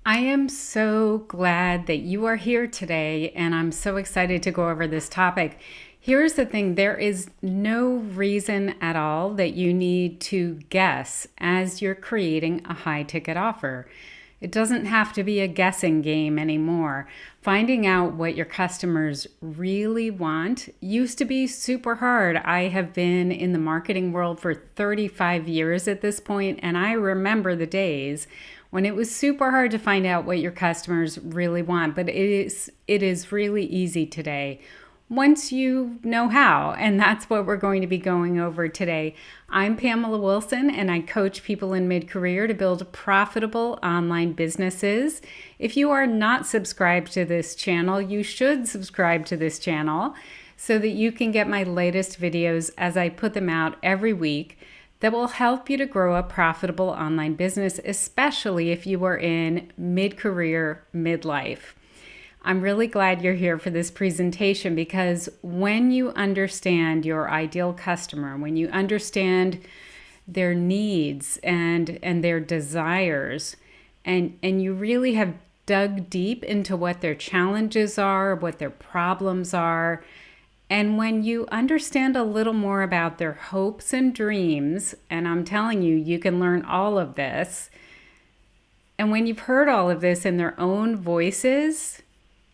I am so glad that you are here today, and I'm so excited to go over this topic. Here's the thing, there is no reason at all that you need to guess as you're creating a high ticket offer. It doesn't have to be a guessing game anymore. Finding out what your customers really want used to be super hard. I have been in the marketing world for 35 years at this point, and I remember the days when it was super hard to find out what your customers really want, but it is really easy today once you know how. And that's what we're going to be going over today. I'm Pamela Wilson, and I coach people in mid-career to build profitable online businesses. If you are not subscribed to this channel, you should subscribe to this channel so that you can get my latest videos as I put them out every week that will help you to grow a profitable online business, especially if you are in mid-career, midlife. I'm really glad you're here for this presentation because when you understand your ideal customer, when you understand their needs and their desires, and you really have dug deep into what their challenges are, what their problems are, and when you understand a little more about their hopes and dreams, and I'm telling you, you can learn all of this, and when you've heard all of this in their own voices,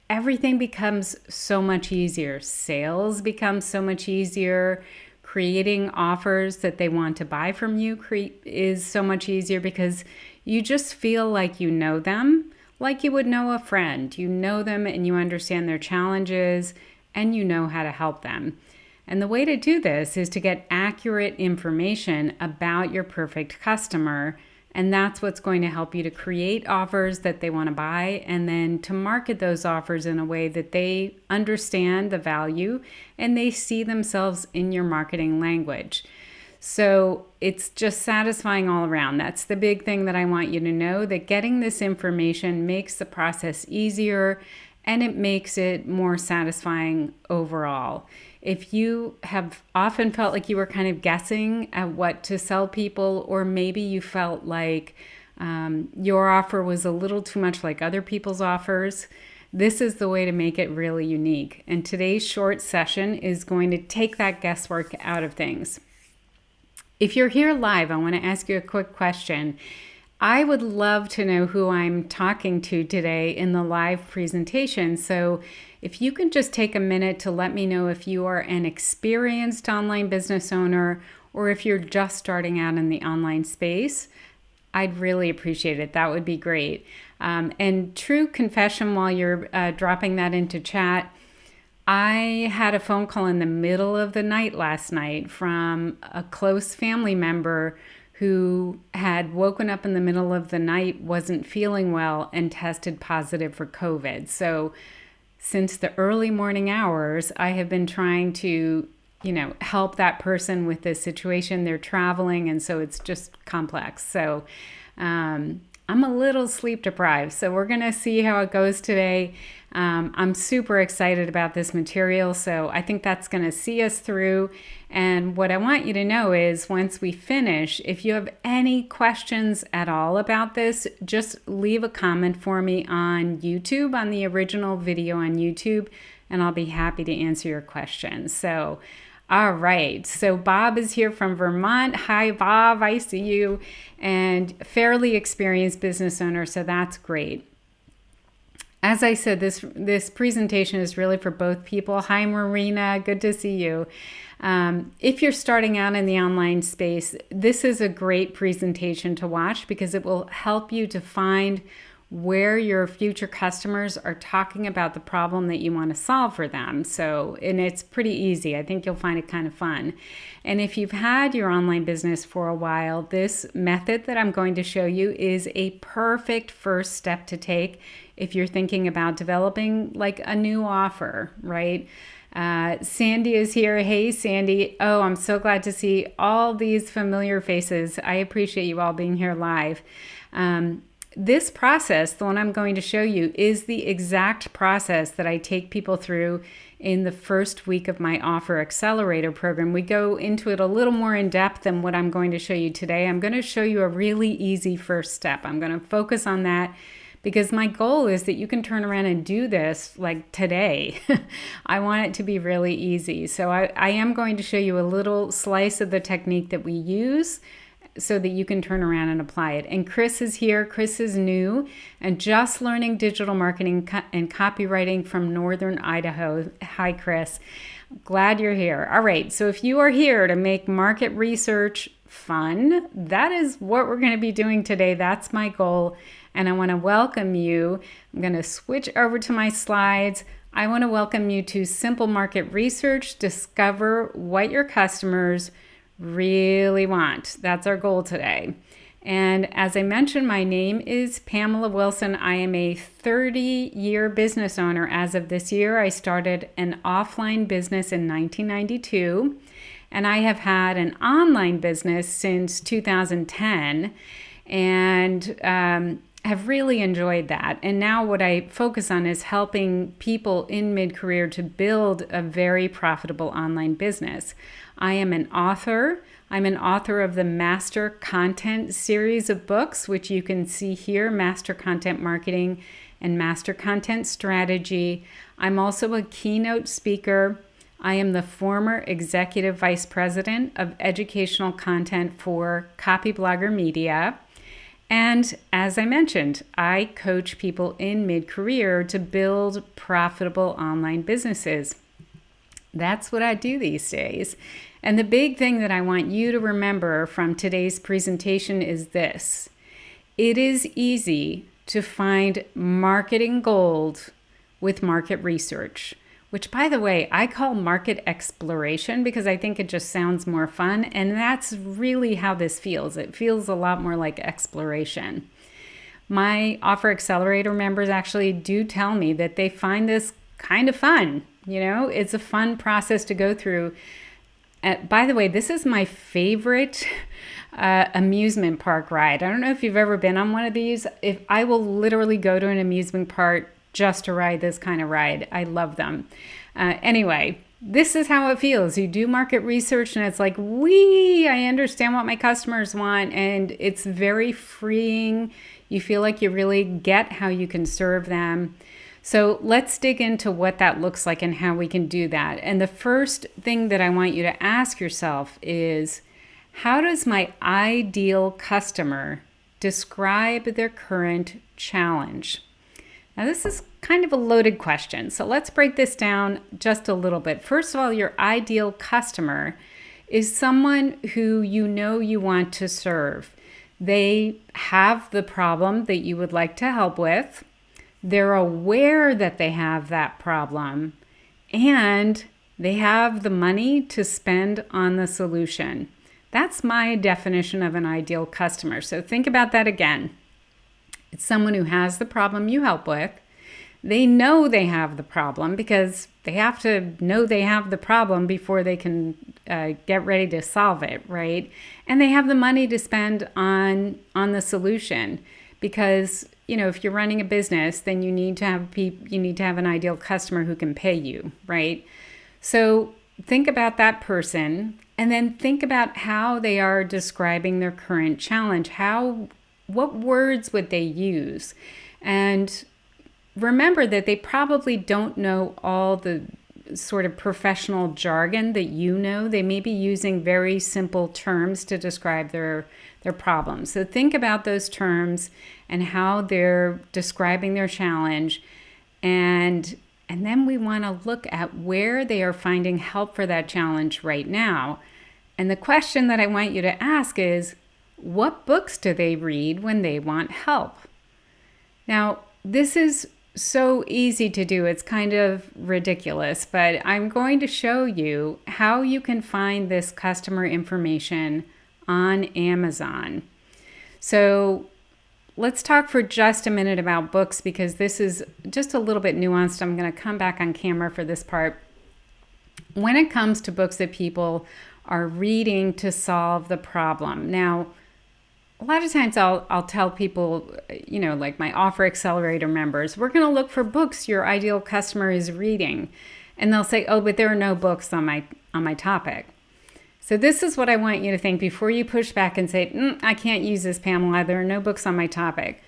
everything becomes so much easier. Sales become so much easier. Creating offers that they want to buy from you is so much easier because you just feel like you know them, like you would know a friend. You know them and you understand their challenges and you know how to help them. And the way to do this is to get accurate information about your perfect customer. And that's what's going to help you to create offers that they want to buy and then to market those offers in a way that they understand the value and they see themselves in your marketing language. So it's just satisfying all around. That's the big thing that I want you to know, that getting this information makes the process easier and it makes it more satisfying overall. If you have often felt like you were kind of guessing at what to sell people, or maybe you felt like your offer was a little too much like other people's offers, this is the way to make it really unique. And today's short session is going to take that guesswork out of things. If you're here live, I want to ask you a quick question. I would love to know who I'm talking to today in the live presentation. So if you can just take a minute to let me know if you are an experienced online business owner or if you're just starting out in the online space, I'd really appreciate it. That would be great. And true confession, while you're dropping that into chat, I had a phone call in the middle of the night last night from a close family member who had woken up in the middle of the night, wasn't feeling well, and tested positive for COVID. So since the early morning hours, I have been trying to, help that person with this situation. They're traveling, and so it's just complex. So I'm a little sleep deprived. So we're going to see how it goes today. I'm super excited about this material, so I think that's going to see us through. And what I want you to know is once we finish, if you have any questions at all about this, just leave a comment for me on YouTube, on the original video on YouTube, and I'll be happy to answer your questions. So, all right. So Bob is here from Vermont. Hi, Bob. I see you. And fairly experienced business owner, so that's great. As I said, this presentation is really for both people. Hi, Marina. Good to see you. If you're starting out in the online space, this is a great presentation to watch because it will help you to find where your future customers are talking about the problem that you want to solve for them. And it's pretty easy. I think you'll find it kind of fun. And if you've had your online business for a while, this method that I'm going to show you is a perfect first step to take if you're thinking about developing like a new offer, right? Sandy is here. Hey, Sandy. Oh, I'm so glad to see all these familiar faces. I appreciate you all being here live. This process, the one I'm going to show you, is the exact process that I take people through in the first week of my Offer Accelerator program. We go into it a little more in depth than what I'm going to show you today. I'm going to show you a really easy first step. I'm going to focus on that because my goal is that you can turn around and do this like today. I want it to be really easy. So I am going to show you a little slice of the technique that we use so that you can turn around and apply it. And Chris is here. Chris is new and just learning digital marketing and copywriting from Northern Idaho. Hi, Chris. Glad you're here. All right. So if you are here to make market research fun, that is what we're going to be doing today. That's my goal. And I want to welcome you. I'm going to switch over to my slides. I want to welcome you to Simple Market Research. Discover what your customers really want. That's our goal today. And as I mentioned, my name is Pamela Wilson. I am a 30-year business owner as of this year. I started an offline business in 1992, and I have had an online business since 2010, and have really enjoyed that. And now what I focus on is helping people in mid-career to build a very profitable online business. I am an author. I'm an author of the Master Content series of books, which you can see here, Master Content Marketing and Master Content Strategy. I'm also a keynote speaker. I am the former Executive Vice President of Educational Content for Copyblogger Media. And as I mentioned, I coach people in mid-career to build profitable online businesses. That's what I do these days. And the big thing that I want you to remember from today's presentation is this. It is easy to find marketing gold with market research, which, by the way, I call market exploration because I think it just sounds more fun. And that's really how this feels. It feels a lot more like exploration. My Offer Accelerator members actually do tell me that they find this kind of fun. You know, it's a fun process to go through. By the way, this is my favorite amusement park ride. I don't know if you've ever been on one of these. If I will literally go to an amusement park just to ride this kind of ride. I love them. Anyway, this is how it feels. You do market research and it's like, I understand what my customers want, and it's very freeing. You feel like you really get how you can serve them. So let's dig into what that looks like and how we can do that. And the first thing that I want you to ask yourself is, how does my ideal customer describe their current challenge? Now, this is kind of a loaded question. So let's break this down just a little bit. First of all, your ideal customer is someone who you know you want to serve. They have the problem that you would like to help with. They're aware that they have that problem, and they have the money to spend on the solution. That's my definition of an ideal customer. So think about that again. It's someone who has the problem you help with. They know they have the problem because they have to know they have the problem before they can get ready to solve it, right? And they have the money to spend on the solution because, you know, if you're running a business, then you need to have an ideal customer who can pay you, right? So think about that person, and then think about how they are describing their current challenge. What words would they use? And remember that they probably don't know all the sort of professional jargon that you know. They may be using very simple terms to describe their problems. So think about those terms and how they're describing their challenge. And then we want to look at where they are finding help for that challenge right now. And the question that I want you to ask is, what books do they read when they want help? Now, this is so easy to do. It's kind of ridiculous, but I'm going to show you how you can find this customer information on Amazon. So let's talk for just a minute about books, because this is just a little bit nuanced. I'm going to come back on camera for this part. When it comes to books that people are reading to solve the problem. Now, a lot of times I'll tell people, you know, like my Offer Accelerator members, we're going to look for books your ideal customer is reading. And they'll say, oh, but there are no books on my topic. So this is what I want you to think before you push back and say, I can't use this, Pamela. There are no books on my topic.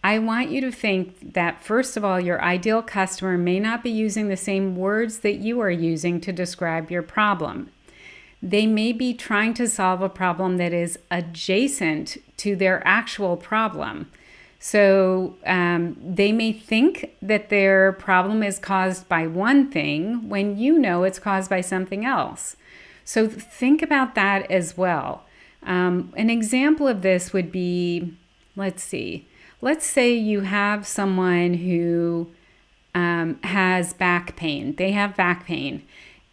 I want you to think that, first of all, your ideal customer may not be using the same words that you are using to describe your problem. They may be trying to solve a problem that is adjacent to their actual problem. So they may think that their problem is caused by one thing when you know it's caused by something else. So think about that as well. An example of this would be, let's say you have someone who has back pain. They have back pain.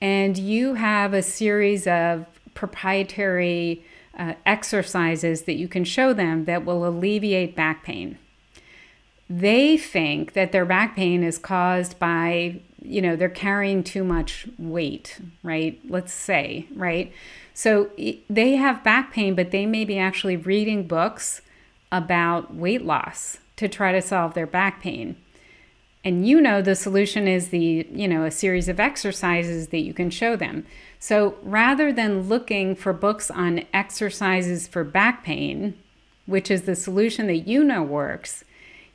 And you have a series of proprietary exercises that you can show them that will alleviate back pain. They think that their back pain is caused by, they're carrying too much weight, right? Let's say, right? So they have back pain, but they may be actually reading books about weight loss to try to solve their back pain. And the solution is a series of exercises that you can show them. So rather than looking for books on exercises for back pain, which is the solution that works,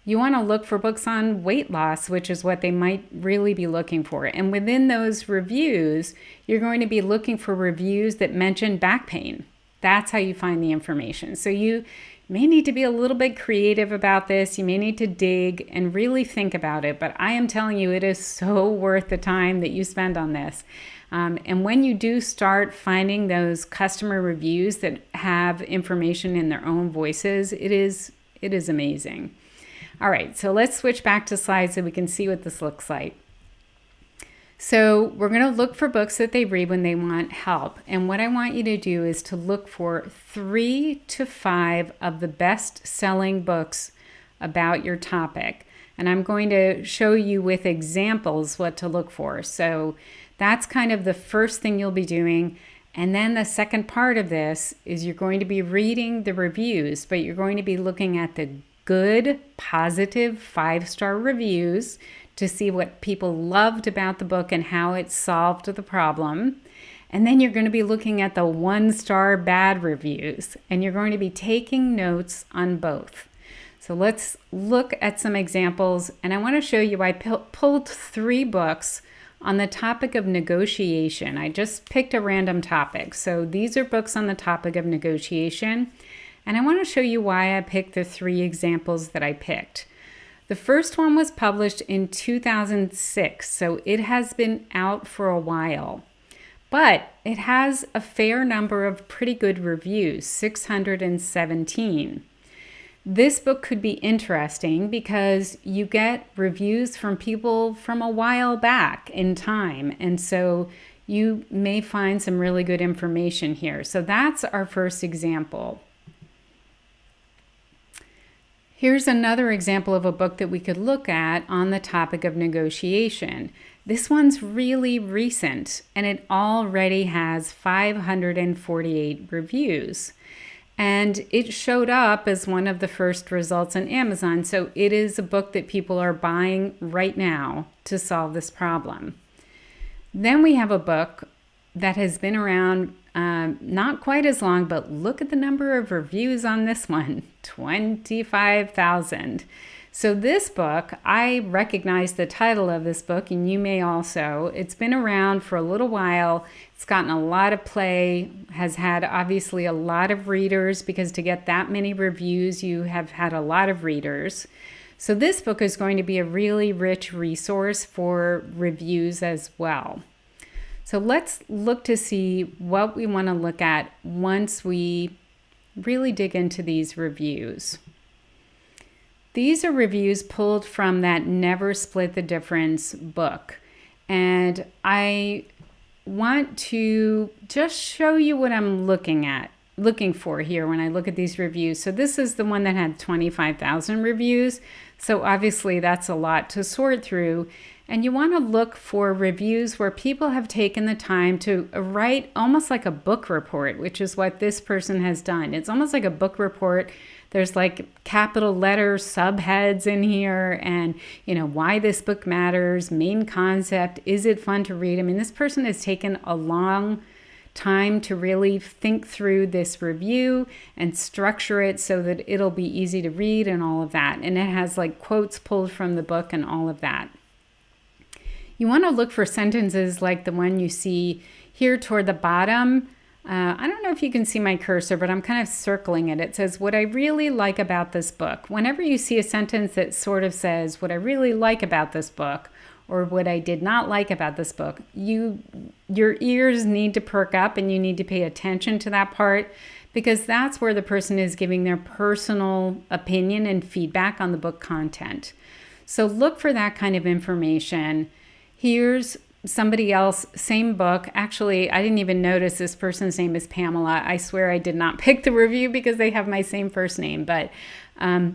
you want to look for books on weight loss, which is what they might really be looking for. And within those reviews, you're going to be looking for reviews that mention back pain. That's how you find the information. So you may need to be a little bit creative about this. You may need to dig and really think about it, but I am telling you, it is so worth the time that you spend on this. And when you do start finding those customer reviews that have information in their own voices, it is amazing. All right, so let's switch back to slides so we can see what this looks like. So we're going to look for books that they read when they want help. And what I want you to do is to look for 3 to 5 of the best-selling books about your topic. And I'm going to show you with examples what to look for. So that's kind of the first thing you'll be doing. And then the second part of this is you're going to be reading the reviews, but you're going to be looking at the good, positive 5-star reviews to see what people loved about the book and how it solved the problem. And then you're going to be looking at the 1-star bad reviews, and you're going to be taking notes on both. So let's look at some examples, and I want to show you I pulled 3 books on the topic of negotiation. I just picked a random topic. So these are books on the topic of negotiation, and I want to show you why I picked the 3 examples that I picked. The first one was published in 2006, so it has been out for a while. But it has a fair number of pretty good reviews, 617. This book could be interesting because you get reviews from people from a while back in time, and so you may find some really good information here. So that's our first example. Here's another example of a book that we could look at on the topic of negotiation. This one's really recent, and it already has 548 reviews. And it showed up as one of the first results on Amazon, so it is a book that people are buying right now to solve this problem. Then we have a book that has been around not quite as long, but look at the number of reviews on this one, 25,000. So this book, I recognize the title of this book, and you may also. It's been around for a little while. It's gotten a lot of play, has had obviously a lot of readers, because to get that many reviews, you have had a lot of readers. So this book is going to be a really rich resource for reviews as well. So let's look to see what we want to look at once we really dig into these reviews. These are reviews pulled from that Never Split the Difference book. And I want to just show you what I'm looking for here when I look at these reviews. So this is the one that had 25,000 reviews. So obviously that's a lot to sort through. And you want to look for reviews where people have taken the time to write almost like a book report, which is what this person has done. It's almost like a book report. There's like capital letter subheads in here and, why this book matters, main concept, is it fun to read? I mean, this person has taken a long time to really think through this review and structure it so that it'll be easy to read and all of that. And it has like quotes pulled from the book and all of that. You want to look for sentences like the one you see here toward the bottom. I don't know if you can see my cursor, but I'm kind of circling it. It says, what I really like about this book. Whenever you see a sentence that sort of says, what I really like about this book, or what I did not like about this book, your ears need to perk up and you need to pay attention to that part, because that's where the person is giving their personal opinion and feedback on the book content. So look for that kind of information. Here's somebody else, same book. Actually, I didn't even notice this person's name is Pamela. I swear I did not pick the review because they have my same first name. But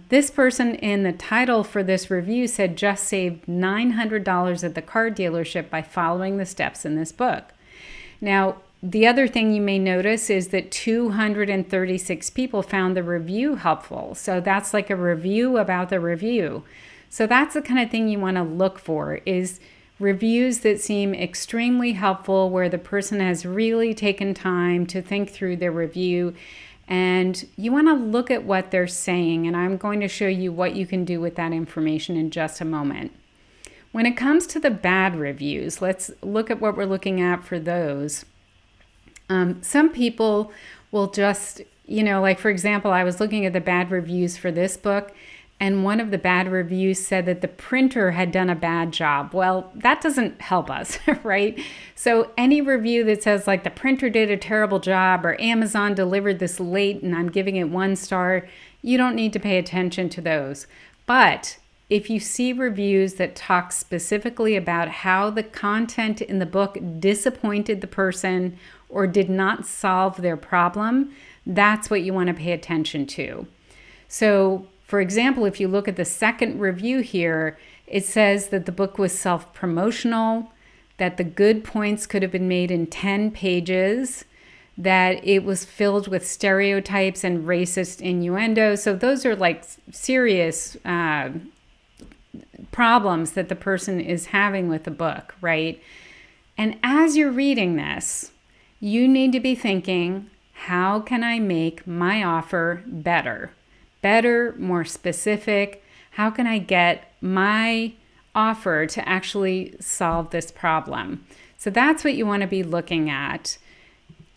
this person in the title for this review said just saved $900 at the car dealership by following the steps in this book. Now, the other thing you may notice is that 236 people found the review helpful. So that's like a review about the review. So that's the kind of thing you want to look for, is reviews that seem extremely helpful, where the person has really taken time to think through their review, and you want to look at what they're saying, and I'm going to show you what you can do with that information in just a moment. When it comes to the bad reviews, let's look at what we're looking at for those. Some people will just, like for example, I was looking at the bad reviews for this book, and one of the bad reviews said that the printer had done a bad job. Well, that doesn't help us, right? So any review that says like the printer did a terrible job, or Amazon delivered this late and I'm giving it 1 star, you don't need to pay attention to those. But if you see reviews that talk specifically about how the content in the book disappointed the person or did not solve their problem, that's what you want to pay attention to. So for example, if you look at the second review here, it says that the book was self-promotional, that the good points could have been made in 10 pages, that it was filled with stereotypes and racist innuendo. So those are like serious problems that the person is having with the book, right? And as you're reading this, you need to be thinking, how can I make my offer better? Better, more specific. How can I get my offer to actually solve this problem? So that's what you want to be looking at.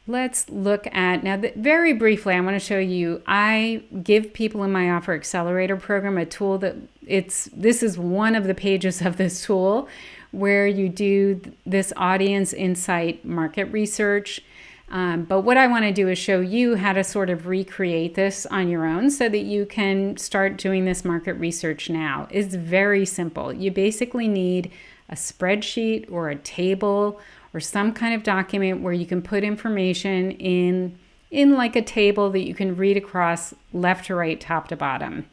Let's look at, now very briefly, I want to show you, I give people in my Offer Accelerator program a tool that this is one of the pages of this tool where you do this audience insight market research. But what I want to do is show you how to sort of recreate this on your own so that you can start doing this market research now. It's very simple. You basically need a spreadsheet or a table or some kind of document where you can put information in like a table that you can read across left to right, top to bottom.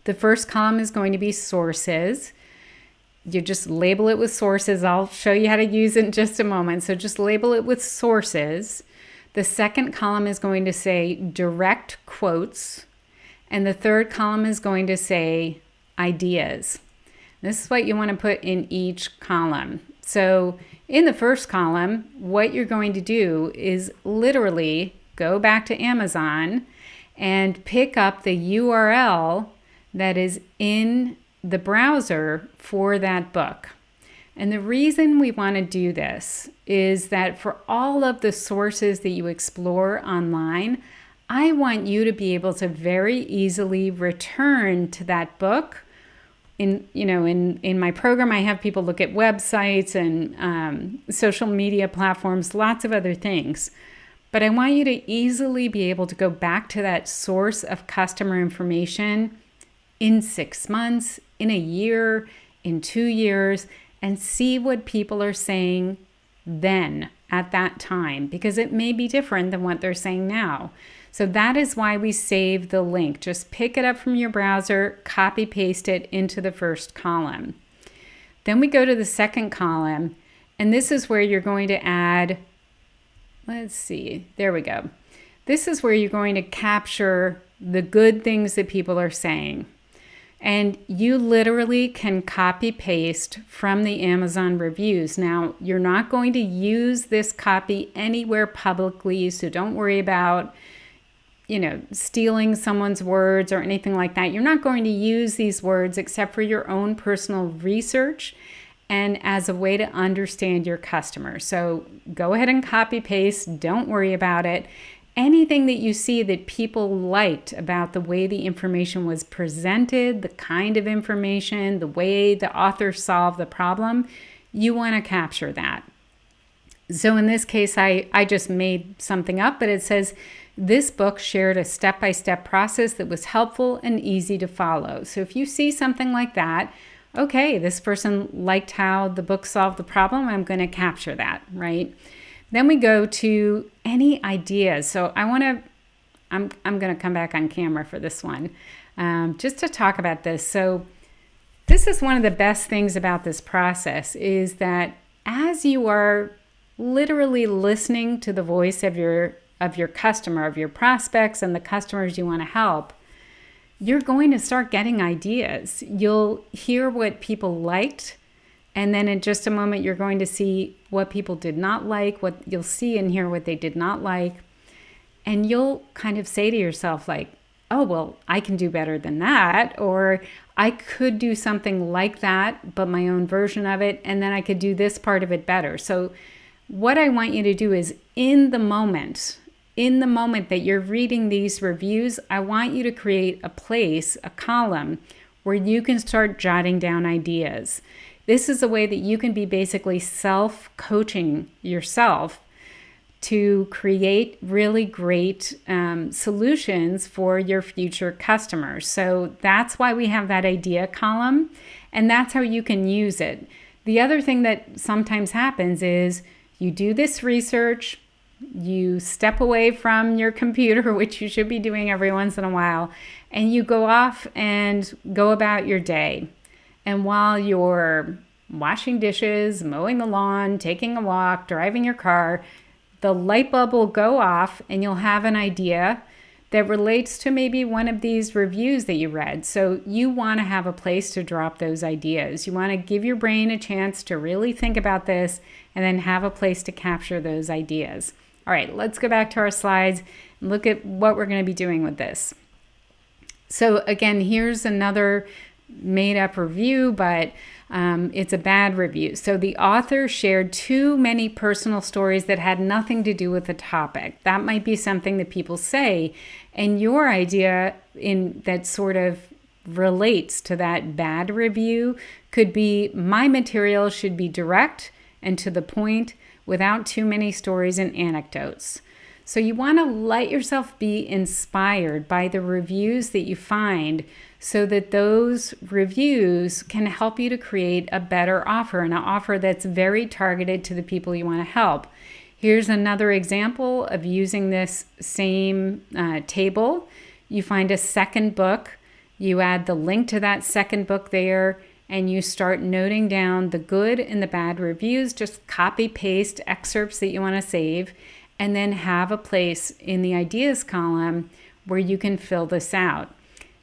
The first column is going to be sources. You just label it with sources. I'll show you how to use it in just a moment. So just label it with sources. The second column is going to say direct quotes. And the third column is going to say ideas. This is what you want to put in each column. So in the first column, what you're going to do is literally go back to Amazon and pick up the URL that is in the browser for that book. And the reason we want to do this is that for all of the sources that you explore online, I want you to be able to very easily return to that book. In my program, I have people look at websites and social media platforms, lots of other things. But I want you to easily be able to go back to that source of customer information in 6 months, in a year, in 2 years, and see what people are saying then at that time, because it may be different than what they're saying now. So that is why we save the link. Just pick it up from your browser, copy paste it into the first column. Then we go to the second column, and this is where you're going to add, let's see, there we go. This is where you're going to capture the good things that people are saying. And you literally can copy paste from the Amazon reviews. Now, you're not going to use this copy anywhere publicly, so don't worry about stealing someone's words or anything like that. You're not going to use these words except for your own personal research and as a way to understand your customer. So go ahead and copy paste. Don't worry about it. Anything that you see that people liked about the way the information was presented, the kind of information, the way the author solved the problem, you want to capture that. So in this case, I just made something up, but it says, this book shared a step-by-step process that was helpful and easy to follow. So if you see something like that, okay, this person liked how the book solved the problem, I'm going to capture that, right? Then we go to any ideas. So I'm going to come back on camera for this one, just to talk about this. So this is one of the best things about this process is that as you are literally listening to the voice of your customer, of your prospects and the customers you want to help, you're going to start getting ideas. You'll hear what people liked, and then in just a moment, you're going to see what people did not like, what you'll see and hear what they did not like. And you'll kind of say to yourself like, oh, well, I can do better than that. Or I could do something like that, but my own version of it. And then I could do this part of it better. So what I want you to do is in the moment that you're reading these reviews, I want you to create a place, a column, where you can start jotting down ideas. This is a way that you can be basically self-coaching yourself to create really great solutions for your future customers. So that's why we have that idea column, and that's how you can use it. The other thing that sometimes happens is you do this research, you step away from your computer, which you should be doing every once in a while, and you go off and go about your day. And while you're washing dishes, mowing the lawn, taking a walk, driving your car, the light bulb will go off and you'll have an idea that relates to maybe one of these reviews that you read. So you want to have a place to drop those ideas. You want to give your brain a chance to really think about this and then have a place to capture those ideas. All right, let's go back to our slides and look at what we're going to be doing with this. So again, here's another made up review, but it's a bad review. So the author shared too many personal stories that had nothing to do with the topic. That might be something that people say, and your idea in that sort of relates to that bad review could be, my material should be direct and to the point without too many stories and anecdotes. So you want to let yourself be inspired by the reviews that you find so that those reviews can help you to create a better offer, and an offer that's very targeted to the people you want to help. Here's another example of using this same table. You find a second book, you add the link to that second book there, and you start noting down the good and the bad reviews. Just copy paste excerpts that you want to save, and then have a place in the ideas column where you can fill this out.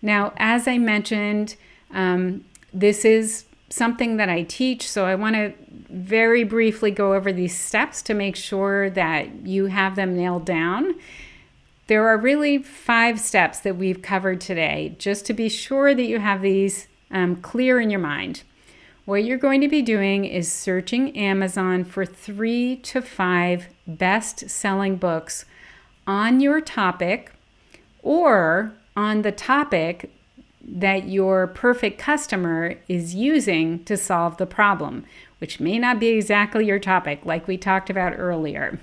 Now, as I mentioned, this is something that I teach, so I want to very briefly go over these steps to make sure that you have them nailed down. There are really 5 steps that we've covered today, just to be sure that you have these clear in your mind. What you're going to be doing is searching Amazon for 3 to 5 best-selling books on your topic or on the topic that your perfect customer is using to solve the problem, which may not be exactly your topic, like we talked about earlier.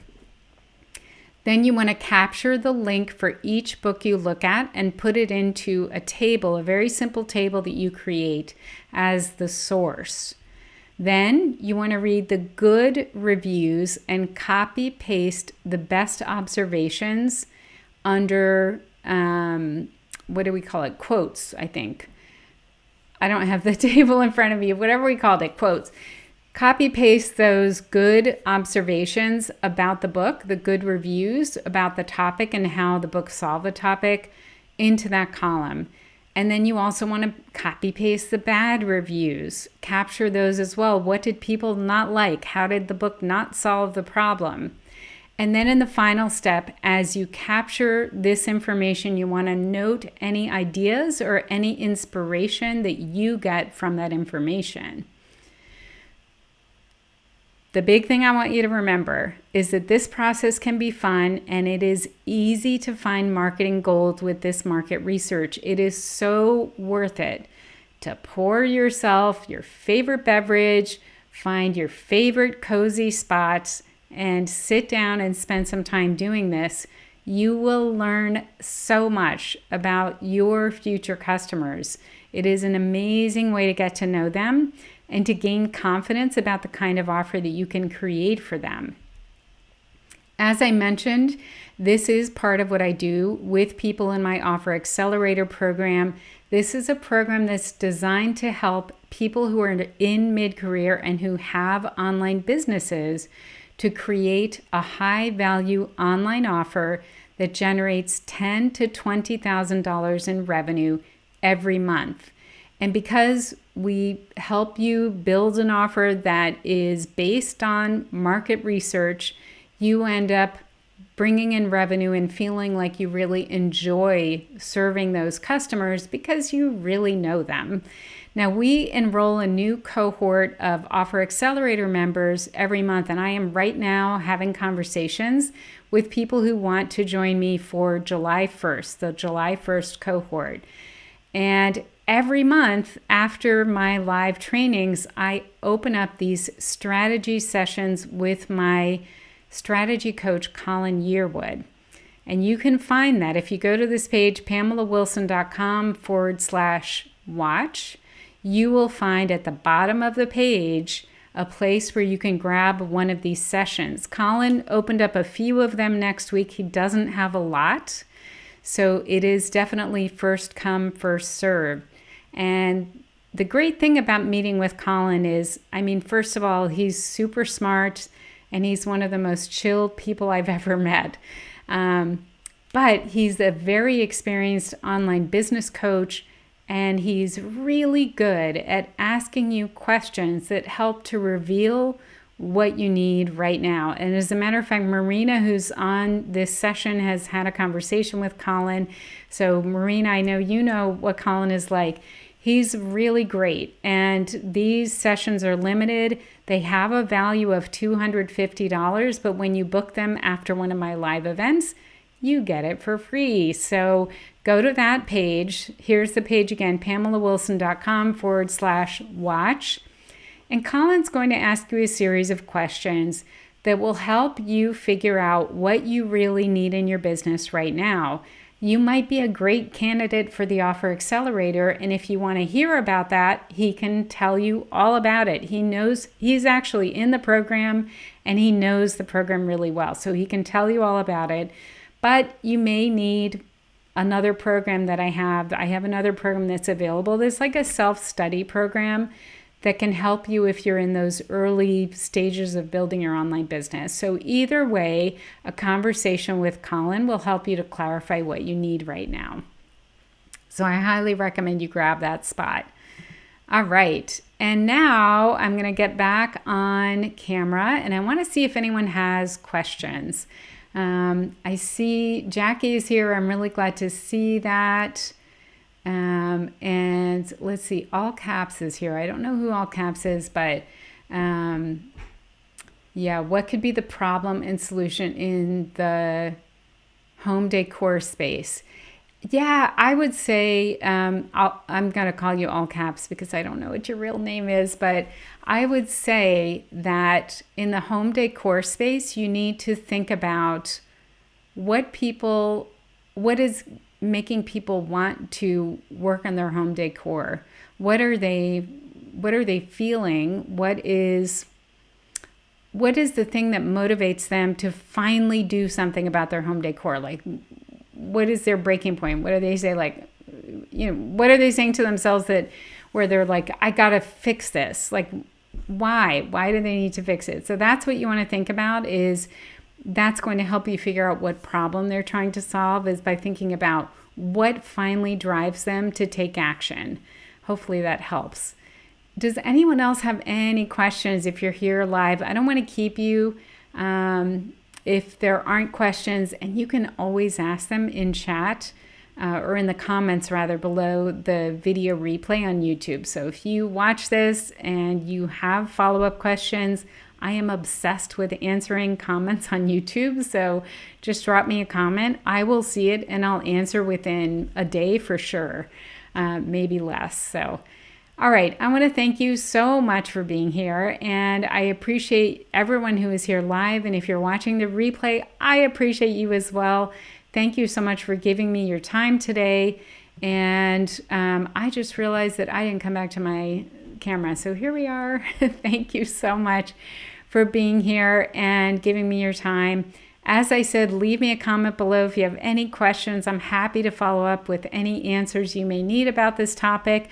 Then you want to capture the link for each book you look at and put it into a table, a very simple table that you create as the source. Then you want to read the good reviews and copy paste the best observations under, what do we call it? Quotes, I think. I don't have the table in front of me, whatever we called it, quotes. Copy paste those good observations about the book, the good reviews about the topic and how the book solved the topic into that column. And then you also want to copy paste the bad reviews, capture those as well. What did people not like? How did the book not solve the problem? And then in the final step, as you capture this information, you want to note any ideas or any inspiration that you get from that information. The big thing I want you to remember is that this process can be fun, and it is easy to find marketing gold with this market research. It is so worth it to pour yourself your favorite beverage, find your favorite cozy spots, and sit down and spend some time doing this. You will learn so much about your future customers. It is an amazing way to get to know them and to gain confidence about the kind of offer that you can create for them. As I mentioned, this is part of what I do with people in my Offer Accelerator program. This is a program that's designed to help people who are in mid-career and who have online businesses to create a high-value online offer that generates $10,000 to $20,000 in revenue every month. And because we help you build an offer that is based on market research, you end up bringing in revenue and feeling like you really enjoy serving those customers because you really know them. Now, we enroll a new cohort of Offer Accelerator members every month, and I am right now having conversations with people who want to join me for July 1st, the July 1st cohort. And every month after my live trainings, I open up these strategy sessions with my strategy coach, Colin Yearwood. And you can find that if you go to this page, pamelawilson.com/watch, you will find at the bottom of the page a place where you can grab one of these sessions. Colin opened up a few of them next week. He doesn't have a lot. So it is definitely first come, first serve. And the great thing about meeting with Colin is, first of all, he's super smart and he's one of the most chill people I've ever met. But he's a very experienced online business coach, and he's really good at asking you questions that help to reveal what you need right now. And as a matter of fact, Marina, who's on this session, has had a conversation with Colin. So Marina, I know you know what Colin is like. He's really great. And these sessions are limited. They have a value of $250, but when you book them after one of my live events, you get it for free. So go to that page. Here's the page again, pamelawilson.com/watch. And Colin's going to ask you a series of questions that will help you figure out what you really need in your business right now. You might be a great candidate for the Offer Accelerator, and if you want to hear about that, he can tell you all about it. He knows, he's actually in the program, and he knows the program really well, so he can tell you all about it. But you may need another program that I have. I have another program that's available. There's like a self-study program that can help you if you're in those early stages of building your online business. So either way, a conversation with Colin will help you to clarify what you need right now. So I highly recommend you grab that spot. All right, and now I'm gonna get back on camera and I wanna see if anyone has questions. I see Jackie is here. I'm really glad to see that. And let's see, All Caps is here. I don't know who All Caps is, but yeah, what could be the problem and solution in the home decor space? Yeah, I would say, I'm going to call you All Caps because I don't know what your real name is, but I would say that in the home decor space, you need to think about what is making people want to work on their home decor. What are they feeling? What is the thing that motivates them to finally do something about their home decor? Like, what is their breaking point? What do they say? Like, what are they saying to themselves where they're like, I gotta fix this? Like, why do they need to fix it? So that's what you want to think about. That's going to help you figure out what problem they're trying to solve, is by thinking about what finally drives them to take action. Hopefully that helps. Does anyone else have any questions if you're here live? I don't want to keep you if there aren't questions, and you can always ask them in chat or in the comments rather below the video replay on YouTube. So if you watch this and you have follow-up questions, I am obsessed with answering comments on YouTube. So just drop me a comment. I will see it and I'll answer within a day for sure, maybe less. So, all right. I want to thank you so much for being here. And I appreciate everyone who is here live. And if you're watching the replay, I appreciate you as well. Thank you so much for giving me your time today. And I just realized that I didn't come back to my camera. So here we are. Thank you so much for being here and giving me your time. As I said, leave me a comment below if you have any questions. I'm happy to follow up with any answers you may need about this topic.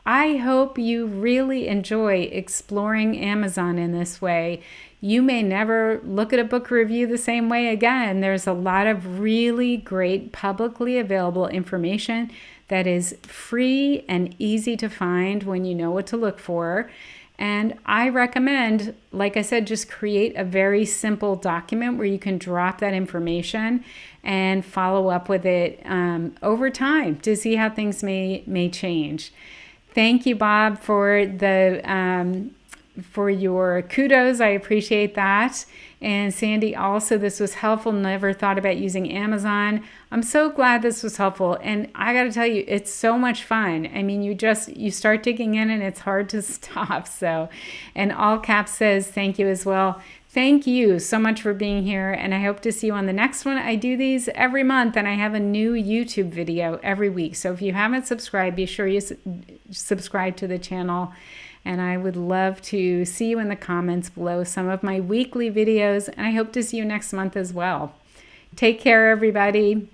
I hope you really enjoy exploring Amazon in this way. You may never look at a book review the same way again. There's a lot of really great publicly available information that is free and easy to find when you know what to look for. And I recommend, like I said, just create a very simple document where you can drop that information and follow up with it over time to see how things may change. Thank you, Bob, for the for your kudos. I appreciate that. And Sandy, also, this was helpful. Never thought about using Amazon. I'm so glad this was helpful. And I got to tell you, it's so much fun. I mean, you start digging in and it's hard to stop. So, and all caps says thank you as well. Thank you so much for being here. And I hope to see you on the next one. I do these every month and I have a new YouTube video every week. So if you haven't subscribed, be sure you subscribe to the channel. And I would love to see you in the comments below some of my weekly videos. And I hope to see you next month as well. Take care, everybody.